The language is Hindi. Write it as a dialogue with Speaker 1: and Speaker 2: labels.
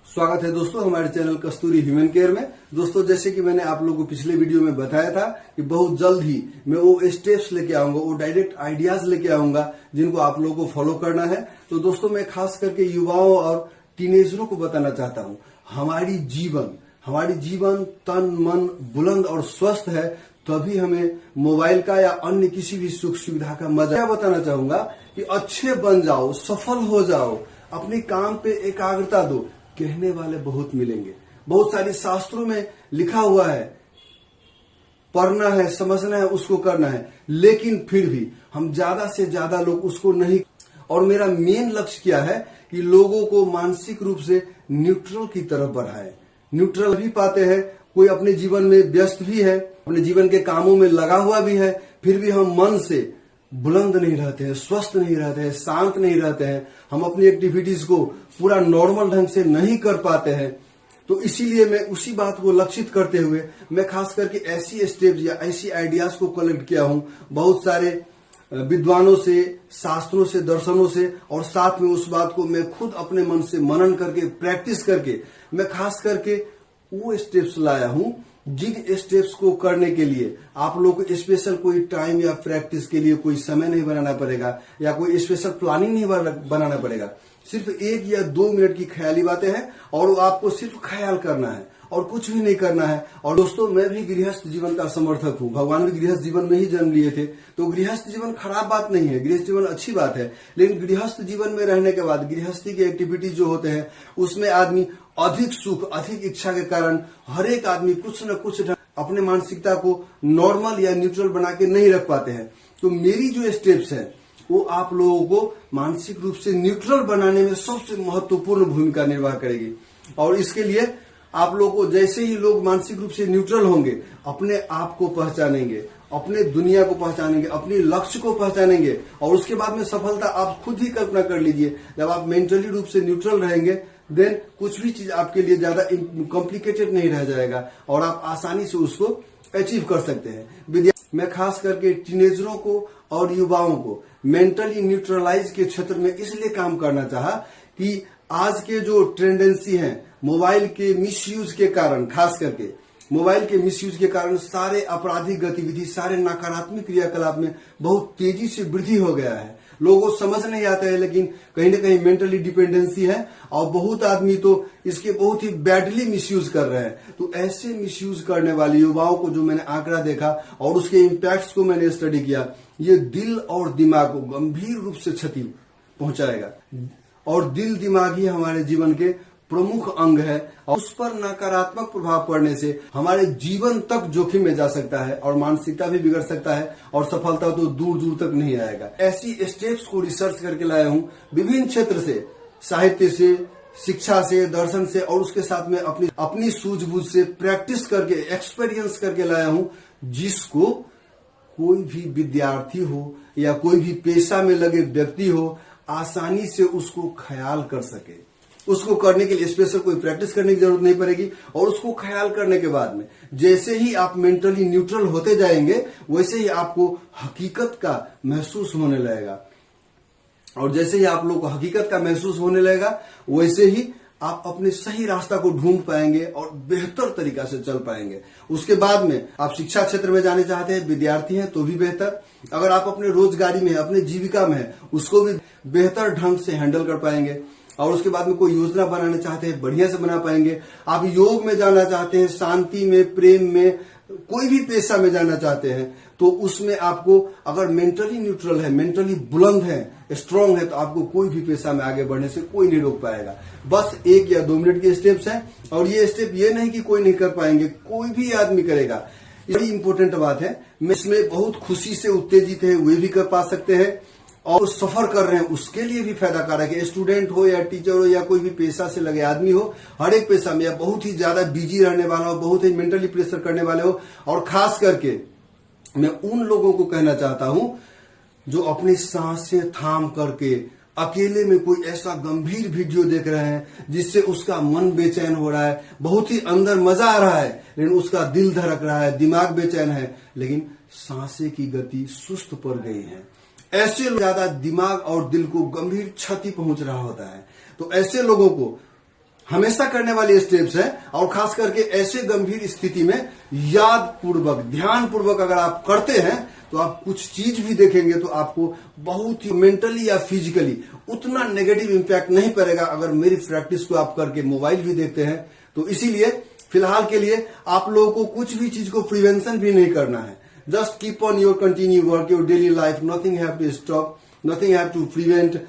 Speaker 1: स्वागत है दोस्तों हमारे चैनल कस्तूरी ह्यूमन केयर में। दोस्तों जैसे कि मैंने आप लोगों को पिछले वीडियो में बताया था कि बहुत जल्द ही मैं वो स्टेप्स लेके आऊंगा, वो डायरेक्ट आइडियाज लेके आऊंगा जिनको आप लोगों को फॉलो करना है। तो दोस्तों मैं खास करके युवाओं और टीनेजरों को बताना चाहता हूँ, हमारी जीवन तन मन बुलंद और स्वस्थ है, तभी हमें मोबाइल का या अन्य किसी भी सुख सुविधा का मजा। क्या बताना चाहूंगा कि अच्छे बन जाओ, सफल हो जाओ, अपने काम पे एकाग्रता दो, कहने वाले बहुत मिलेंगे। बहुत सारी शास्त्रों में लिखा हुआ है, पढ़ना है, समझना है, उसको करना है, लेकिन फिर भी हम ज्यादा से ज्यादा लोग उसको नहीं। और मेरा मेन लक्ष्य क्या है कि लोगों को मानसिक रूप से न्यूट्रल की तरफ बढ़ाए। न्यूट्रल भी पाते हैं, कोई अपने जीवन में व्यस्त भी है, अपने जीवन के कामों में लगा हुआ भी है, फिर भी हम मन से बुलंद नहीं रहते हैं, स्वस्थ नहीं रहते हैं, शांत नहीं रहते हैं, हम अपनी एक्टिविटीज को पूरा नॉर्मल ढंग से नहीं कर पाते हैं। तो इसीलिए मैं उसी बात को लक्षित करते हुए मैं खास करके ऐसी स्टेप्स या ऐसी आइडियाज को कलेक्ट किया हूं बहुत सारे विद्वानों से, शास्त्रों से, दर्शनों से, और साथ में उस बात को मैं खुद अपने मन से मनन करके, प्रैक्टिस करके मैं खास करके वो स्टेप्स लाया हूं जिन स्टेप्स को करने के लिए आप लोग को स्पेशल कोई टाइम या प्रैक्टिस के लिए कोई समय नहीं बनाना पड़ेगा या कोई स्पेशल प्लानिंग नहीं बनाना पड़ेगा। सिर्फ 1 या 2 मिनट की ख्याली बातें हैं और आपको सिर्फ ख्याल करना है और कुछ भी नहीं करना है। और दोस्तों मैं भी गृहस्थ जीवन का समर्थक हूँ, भगवान भी गृहस्थ जीवन में ही जन्म लिए थे। तो गृहस्थ जीवन खराब बात नहीं है, गृहस्थ जीवन अच्छी बात है, लेकिन गृहस्थ जीवन में रहने के बाद गृहस्थी के एक्टिविटीज जो होते हैं उसमें आदमी अधिक सुख, अधिक इच्छा के कारण हर एक आदमी कुछ न कुछ अपने मानसिकता को नॉर्मल या न्यूट्रल बना के नहीं रख पाते हैं। तो मेरी जो स्टेप्स है वो आप लोगों को मानसिक रूप से न्यूट्रल बनाने में सबसे महत्वपूर्ण भूमिका निर्वाह करेगी। और इसके लिए आप लोगों को जैसे ही लोग मानसिक रूप से न्यूट्रल होंगे, अपने आप को पहचानेंगे, अपने दुनिया को पहचानेंगे, अपने लक्ष्य को पहचानेंगे, और उसके बाद में सफलता आप खुद ही कल्पना कर लीजिए। जब आप मेंटली रूप से न्यूट्रल रहेंगे देन कुछ भी चीज आपके लिए ज्यादा कॉम्प्लिकेटेड नहीं रह जाएगा और आप आसानी से उसको अचीव कर सकते हैं। मैं खास करके टीनेजरों को और युवाओं को मेंटली न्यूट्रलाइज के क्षेत्र में इसलिए काम करना चाहा कि आज के जो टेंडेंसी है मोबाइल के मिसयूज के कारण, खास करके मोबाइल के मिसयूज के कारण सारे आपराधिक गतिविधि, सारे नकारात्मक क्रियाकलाप में बहुत तेजी से वृद्धि हो गया है। लोगों को समझ नहीं आता है, लेकिन कहीं ना कहीं मेंटली डिपेंडेंसी है और बहुत आदमी तो इसके बहुत ही बैडली मिसयूज कर रहे हैं। तो ऐसे मिसयूज करने वाले युवाओं को जो मैंने आंकड़ा देखा और उसके इम्पैक्ट्स को मैंने स्टडी किया, ये दिल और दिमाग को गंभीर रूप से क्षति पहुंचाएगा। और दिल दिमाग ही हमारे जीवन के प्रमुख अंग है और उस पर नकारात्मक प्रभाव पड़ने से हमारे जीवन तक जोखिम में जा सकता है और मानसिकता भी बिगड़ सकता है और सफलता तो दूर दूर तक नहीं आएगा। ऐसी स्टेप्स को रिसर्च करके लाया हूँ विभिन्न क्षेत्र से, साहित्य से, शिक्षा से, दर्शन से, और उसके साथ में अपनी सूझबूझ से प्रैक्टिस करके, एक्सपीरियंस करके लाया हूँ, जिसको कोई भी विद्यार्थी हो या कोई भी पेशा में लगे व्यक्ति हो आसानी से उसको ख्याल कर सके। उसको करने के लिए स्पेशल कोई प्रैक्टिस करने की जरूरत नहीं पड़ेगी और उसको ख्याल करने के बाद में जैसे ही आप मेंटली न्यूट्रल होते जाएंगे वैसे ही आपको हकीकत का महसूस होने लगेगा, और जैसे ही आप लोग को हकीकत का महसूस होने लगेगा वैसे ही आप अपने सही रास्ता को ढूंढ पाएंगे और बेहतर तरीका से चल पाएंगे। उसके बाद में आप शिक्षा क्षेत्र में जाने चाहते हैं, विद्यार्थी हैं तो भी बेहतर, अगर आप अपने रोजगारी में, अपने जीविका में है उसको भी बेहतर ढंग से हैंडल कर पाएंगे। और उसके बाद में कोई योजना बनाना चाहते हैं बढ़िया से बना पाएंगे। आप योग में जाना चाहते हैं, शांति में, प्रेम में, कोई भी पेशा में जाना चाहते हैं तो उसमें आपको अगर मेंटली न्यूट्रल है, मेंटली बुलंद है, स्ट्रांग है, तो आपको कोई भी पेशा में आगे बढ़ने से कोई नहीं रोक पाएगा। बस 1 या 2 मिनट के स्टेप्स हैं और ये स्टेप ये नहीं कि कोई नहीं कर पाएंगे, कोई भी आदमी करेगा। बड़ी इंपॉर्टेंट बात है, मैं इसमें बहुत खुशी से उत्तेजित है वे भी कर पा सकते हैं और सफर कर रहे हैं उसके लिए भी फायदा कारक है। स्टूडेंट हो या टीचर हो या कोई भी पेशा से लगे आदमी हो, हर एक पेशा में या बहुत ही ज्यादा बिजी रहने वाला हो, बहुत ही मेंटली प्रेशर करने वाले हो, और खास करके मैं उन लोगों को कहना चाहता हूं जो अपनी सांसें थाम करके अकेले में कोई ऐसा गंभीर वीडियो देख रहे हैं जिससे उसका मन बेचैन हो रहा है, बहुत ही अंदर मजा आ रहा है लेकिन उसका दिल धड़क रहा है, दिमाग बेचैन है, लेकिन सांसें की गति सुस्त पड़ गई है। ऐसे ज्यादा दिमाग और दिल को गंभीर क्षति पहुंच रहा होता है। तो ऐसे लोगों को हमेशा करने वाली स्टेप्स हैं, और खास करके ऐसे गंभीर स्थिति में याद पूर्वक, ध्यान पूर्वक अगर आप करते हैं तो आप कुछ चीज भी देखेंगे तो आपको बहुत ही मेंटली या फिजिकली उतना नेगेटिव इंपैक्ट नहीं पड़ेगा अगर मेरी प्रैक्टिस को आप करके मोबाइल भी देखते हैं तो। इसीलिए फिलहाल के लिए आप लोगों को कुछ भी चीज को प्रिवेंशन भी नहीं करना है। Just keep on your continue work your daily life, nothing have to stop, nothing have to prevent